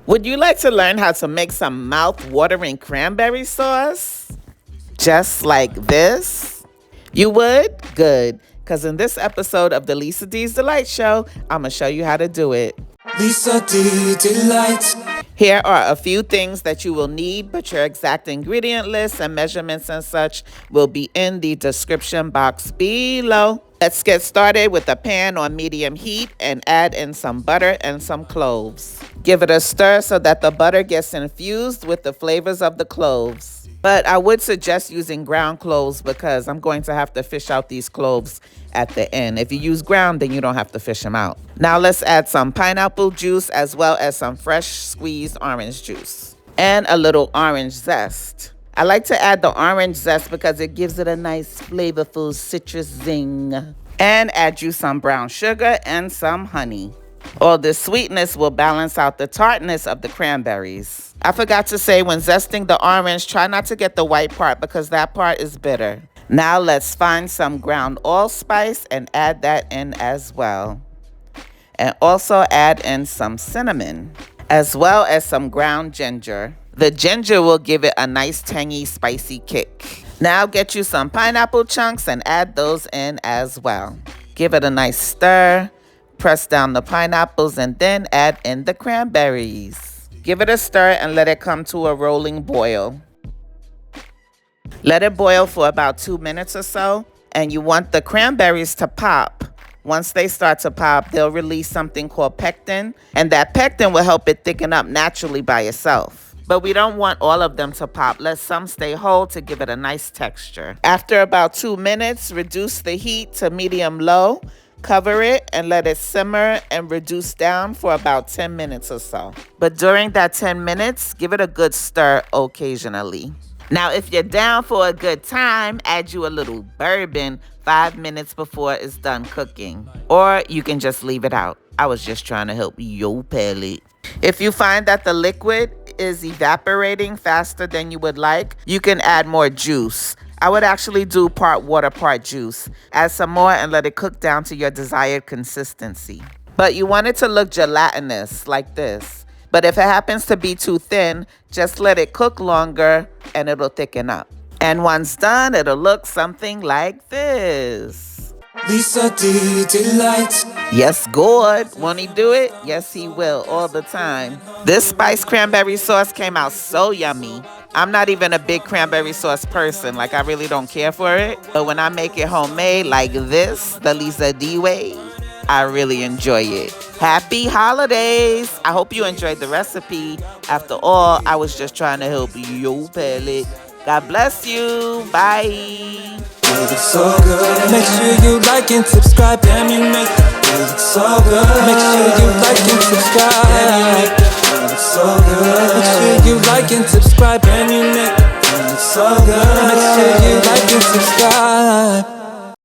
Would you like to learn how to make some mouth-watering cranberry sauce? Just like this? You would? Good. Because in this episode of the Lisa D's Delight Show, I'm going to show you how to do it. Lisa D Delight. Here are a few things that you will need, but your exact ingredient list and measurements and such will be in the description box below. Let's get started with a pan on medium heat and add in some butter and some cloves. Give it a stir so that the butter gets infused with the flavors of the cloves. But I would suggest using ground cloves because I'm going to have to fish out these cloves at the end. If you use ground, then you don't have to fish them out. Now let's add some pineapple juice as well as some fresh squeezed orange juice and a little orange zest. I like to add the orange zest because it gives it a nice flavorful citrus zing. And add you some brown sugar and some honey. All this sweetness will balance out the tartness of the cranberries. I forgot to say, when zesting the orange, try not to get the white part because that part is bitter. Now let's find some ground allspice and add that in as well. And also add in some cinnamon, as well as some ground ginger. The ginger will give it a nice tangy, spicy kick. Now get you some pineapple chunks and add those in as well. Give it a nice stir. Press down the pineapples and then add in the cranberries. Give it a stir and let it come to a rolling boil. Let it boil for about 2 minutes or so, and you want the cranberries to pop. Once they start to pop, they'll release something called pectin, and that pectin will help it thicken up naturally by itself. But we don't want all of them to pop. Let some stay whole to give it a nice texture. After about 2 minutes, reduce the heat to medium-low. Cover it and let it simmer and reduce down for about 10 minutes or so. But during that 10 minutes, give it a good stir occasionally. Now, if you're down for a good time, add you a little bourbon 5 minutes before it's done cooking. Or you can just leave it out. I was just trying to help your palate. If you find that the liquid is evaporating faster than you would like, you can add more juice. I would actually do part water, part juice. Add some more and let it cook down to your desired consistency. But you want it to look gelatinous like this. But if it happens to be too thin, just let it cook longer and it'll thicken up. And once done, it'll look something like this. Lisa D Delight. Yes, God. Won't he do it? Yes, he will, all the time. This spiced cranberry sauce came out so yummy. I'm not even a big cranberry sauce person. Like, I really don't care for it. But when I make it homemade like this, the Lisa D way, I really enjoy it. Happy holidays. I hope you enjoyed the recipe. After all, I was just trying to help your palate. God bless you. Bye. It's so good. Make sure you like and subscribe. Damn, you make it so good. Make sure you like and subscribe. Damn, you make it so good. Make sure you like and subscribe. Damn, you make it so good. Make sure you like and subscribe.